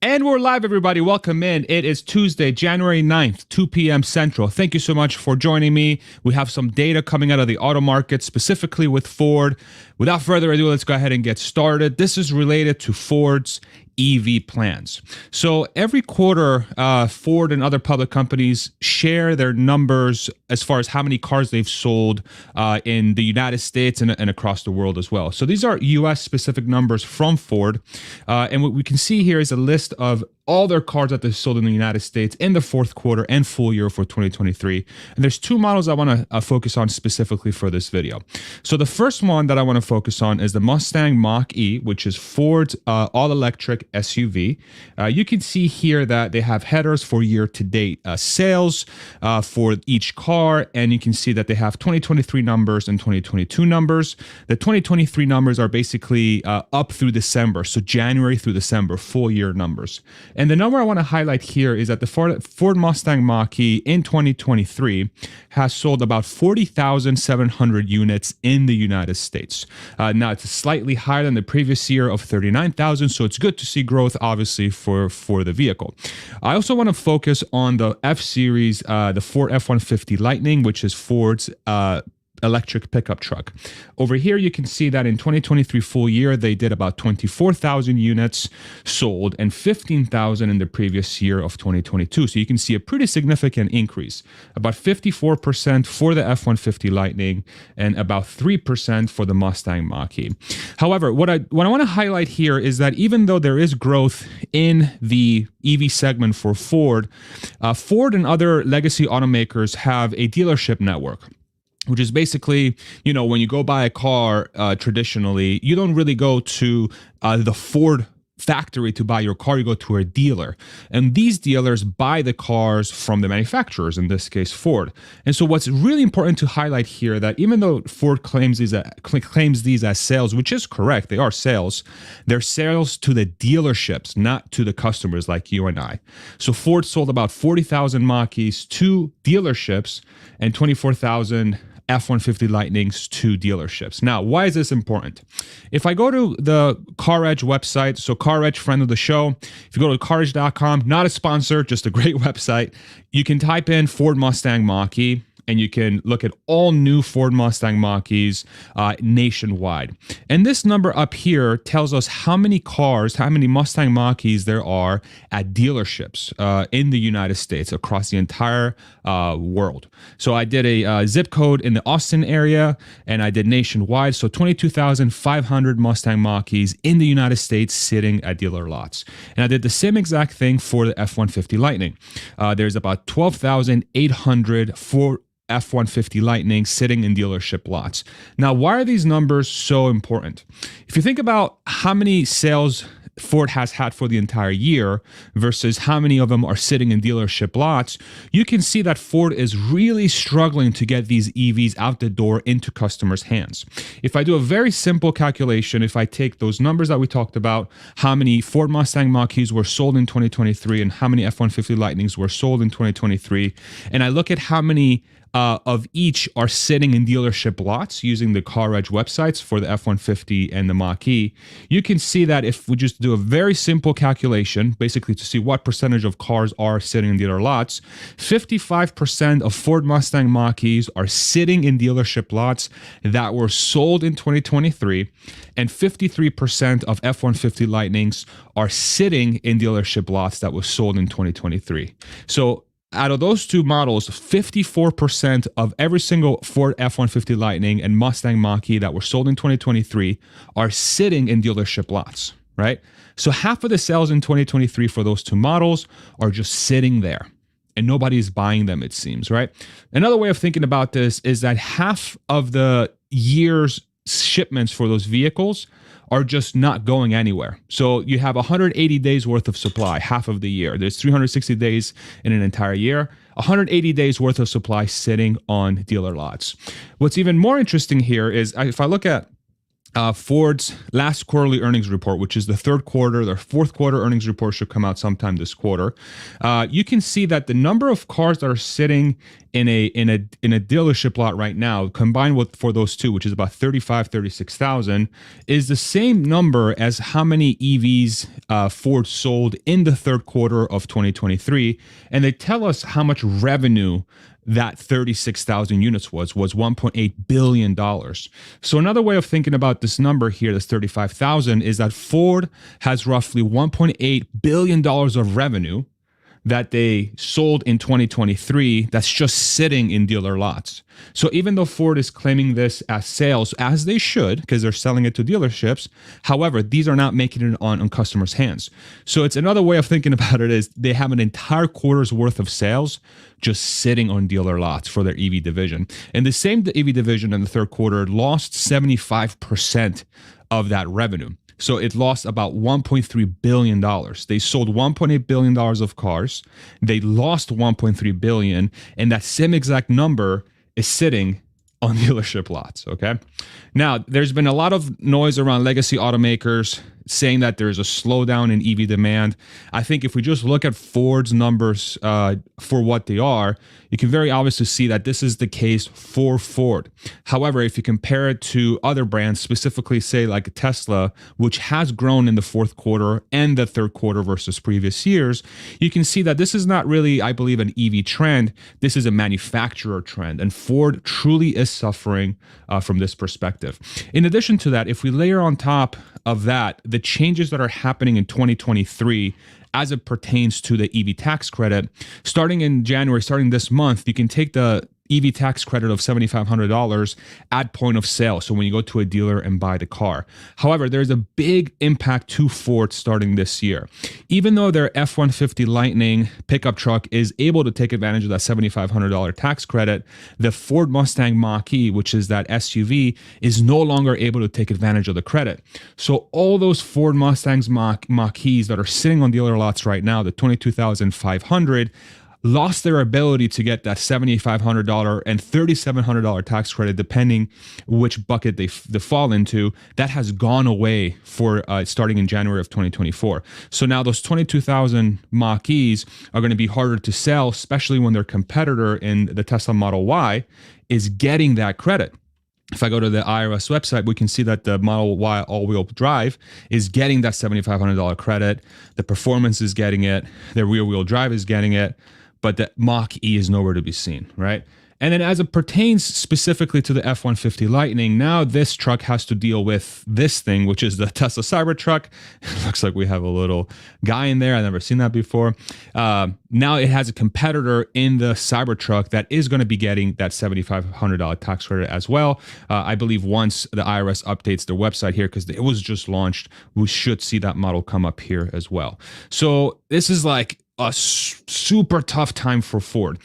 And we're live, everybody. Welcome in. It is Tuesday, January 9th, 2 p.m. Central. Thank you so much for joining me. We have some data coming out of the auto market, specifically with Ford. Without further ado, let's go ahead and get started. This is related to Ford's EV plans. So every quarter, Ford and other public companies share their numbers as far as how many cars they've sold in the United States and across the world as well. So these are US specific numbers from Ford. And what we can see here is a list of all their cars that they sold in the United States in the fourth quarter and full year for 2023. And there's two models I want to focus on specifically for this video. So the first one that I want to focus on is the Mustang Mach-E, which is Ford's all-electric SUV. You can see here that they have headers for year-to-date sales for each car, and you can see that they have 2023 numbers and 2022 numbers. The 2023 numbers are basically up through December, so January through December, full year numbers. And the number I want to highlight here is that the Ford Mustang Mach-E in 2023 has sold about 40,700 units in the United States. Now, it's slightly higher than the previous year of 39,000, so it's good to see growth, obviously, for the vehicle. I also want to focus on the F-Series, the Ford F-150 Lightning, which is Ford's electric pickup truck. Over here, you can see that in 2023 full year, they did about 24,000 units sold and 15,000 in the previous year of 2022. So you can see a pretty significant increase, about 54% for the F-150 Lightning and about 3% for the Mustang Mach-E. However, what I want to highlight here is that even though there is growth in the EV segment for Ford, Ford and other legacy automakers have a dealership network, which is basically, when you go buy a car, traditionally, you don't really go to the Ford factory to buy your car, you go to a dealer. And these dealers buy the cars from the manufacturers, in this case, Ford. And so what's really important to highlight here, that even though Ford claims these as sales, which is correct, they are sales, they're sales to the dealerships, not to the customers like you and I. So Ford sold about 40,000 Mach-E's to dealerships and 24,000 F-150 Lightnings to dealerships. Now, why is this important? If I go to the CarEdge website, so CarEdge, friend of the show, if you go to caredge.com, not a sponsor, just a great website, you can type in Ford Mustang Mach-E, and you can look at all new Ford Mustang Mach-E's nationwide. And this number up here tells us how many cars, how many Mustang Mach-E's there are at dealerships in the United States across the entire world. So I did a zip code in the Austin area, and I did nationwide. So 22,500 Mustang Mach-E's in the United States sitting at dealer lots. And I did the same exact thing for the F-150 Lightning. There's about 12,800 for F-150 Lightning sitting in dealership lots. Now, why are these numbers so important? If you think about how many sales Ford has had for the entire year versus how many of them are sitting in dealership lots, you can see that Ford is really struggling to get these EVs out the door into customers' hands. If I do a very simple calculation, if I take those numbers that we talked about, how many Ford Mustang Mach-E's were sold in 2023 and how many F-150 Lightnings were sold in 2023, and I look at how many of each are sitting in dealership lots using the CarEdge websites for the F-150 and the Mach-E, you can see that if we just do a very simple calculation, basically to see what percentage of cars are sitting in dealer lots, 55% of Ford Mustang Mach-E's are sitting in dealership lots that were sold in 2023, and 53% of F-150 Lightnings are sitting in dealership lots that was sold in 2023. So out of those two models, 54% of every single Ford F-150 Lightning and Mustang Mach-E that were sold in 2023 are sitting in dealership lots, right? So half of the sales in 2023 for those two models are just sitting there, and nobody's buying them, it seems, right? Another way of thinking about this is that half of the year's shipments for those vehicles are just not going anywhere. So you have 180 days worth of supply, half of the year. There's 360 days in an entire year, 180 days worth of supply sitting on dealer lots. What's even more interesting here is if I look at Ford's last quarterly earnings report, which is the third quarter, their fourth quarter earnings report should come out sometime this quarter. You can see that the number of cars that are sitting in a dealership lot right now, combined with for those two, which is about 36,000, is the same number as how many EVs Ford sold in the third quarter of 2023, and they tell us how much revenue that 36,000 units was $1.8 billion. So another way of thinking about this number here, this 35,000, is that Ford has roughly $1.8 billion of revenue that they sold in 2023 that's just sitting in dealer lots. So even though Ford is claiming this as sales, as they should, because they're selling it to dealerships, however, these are not making it on customers' hands. So it's another way of thinking about it is they have an entire quarter's worth of sales just sitting on dealer lots for their EV division. And the same EV division in the third quarter lost 75% of that revenue. So it lost about $1.3 billion. They sold $1.8 billion of cars. They lost $1.3 billion. And that same exact number is sitting on dealership lots, okay? Now, there's been a lot of noise around legacy automakers saying that there's a slowdown in EV demand. I think if we just look at Ford's numbers for what they are, you can very obviously see that this is the case for Ford. However, if you compare it to other brands, specifically say like Tesla, which has grown in the fourth quarter and the third quarter versus previous years, you can see that this is not really, I believe, an EV trend. This is a manufacturer trend, and Ford truly is suffering from this perspective. In addition to that, if we layer on top of that the changes that are happening in 2023 as it pertains to the EV tax credit, starting in January, starting this month, you can take the EV tax credit of $7,500 at point of sale. So when you go to a dealer and buy the car. However, there's a big impact to Ford starting this year. Even though their F-150 Lightning pickup truck is able to take advantage of that $7,500 tax credit, the Ford Mustang Mach-E, which is that SUV, is no longer able to take advantage of the credit. So all those Ford Mustangs Mach-E's that are sitting on dealer lots right now, the 22,500, lost their ability to get that $7,500 and $3,700 tax credit, depending which bucket they fall into. That has gone away for starting in January of 2024. So now those 22,000 Mach-E's are going to be harder to sell, especially when their competitor in the Tesla Model Y is getting that credit. If I go to the IRS website, we can see that the Model Y all-wheel drive is getting that $7,500 credit. The Performance is getting it. The rear-wheel drive is getting it. But the Mach-E is nowhere to be seen, right? And then as it pertains specifically to the F-150 Lightning, now this truck has to deal with this thing, which is the Tesla Cybertruck. It looks like we have a little guy in there. I've never seen that before. Now it has a competitor in the Cybertruck that is going to be getting that $7,500 tax credit as well. I believe once the IRS updates their website here, because it was just launched, we should see that model come up here as well. So this is like a super tough time for Ford.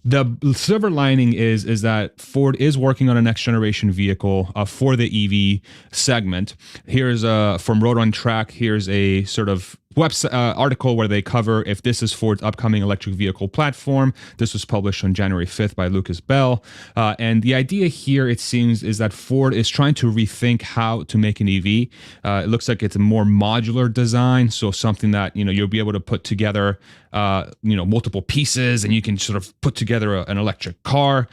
The silver lining is that Ford is working on a next generation vehicle for the EV segment. Here's from Road on Track. Here's a sort of website article where they cover if this is Ford's upcoming electric vehicle platform. This was published on January 5th by Lucas Bell. And the idea here, it seems, is that Ford is trying to rethink how to make an EV. It looks like it's a more modular design, so something that you'll be able to put together multiple pieces, and you can sort of put together an electric car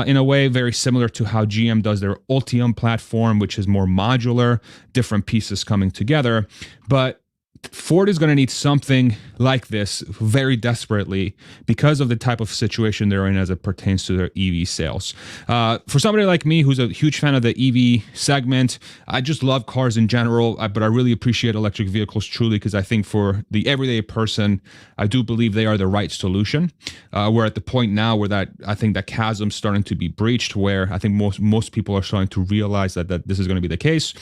in a way very similar to how GM does their Ultium platform, which is more modular, different pieces coming together. But Ford is going to need something like this very desperately because of the type of situation they're in as it pertains to their EV sales. For somebody like me who's a huge fan of the EV segment, I just love cars in general, but I really appreciate electric vehicles truly because I think for the everyday person, I do believe they are the right solution. We're at the point now where I think that chasm's starting to be breached, where I think most people are starting to realize that this is going to be the case.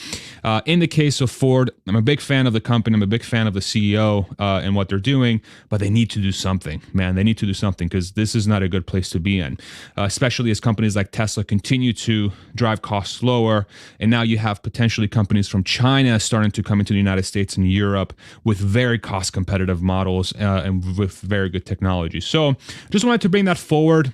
In the case of Ford, I'm a big fan of the company. I'm a big fan of the CEO and what they're doing, but they need to do something, man. They need to do something because this is not a good place to be in, especially as companies like Tesla continue to drive costs lower. And now you have potentially companies from China starting to come into the United States and Europe with very cost competitive models and with very good technology. So just wanted to bring that forward.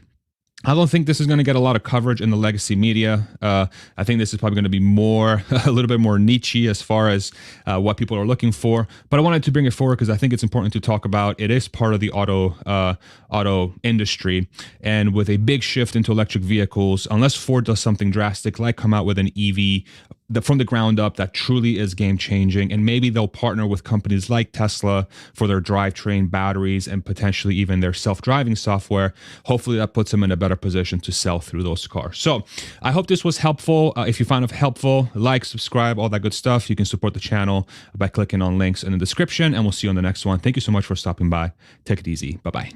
I don't think this is going to get a lot of coverage in the legacy media. I think this is probably going to be more, a little bit more niche as far as what people are looking for. But I wanted to bring it forward because I think it's important to talk about. It is part of the auto industry, and with a big shift into electric vehicles, unless Ford does something drastic, like come out with an EV from the ground up that truly is game changing, and maybe they'll partner with companies like Tesla for their drivetrain batteries and potentially even their self-driving software. Hopefully that puts them in a better position to sell through those cars. So I hope this was helpful. If you found it helpful, like, subscribe, all that good stuff. You can support the channel by clicking on links in the description, and we'll see you on the next one. Thank you so much for stopping by. Take it easy. Bye-bye.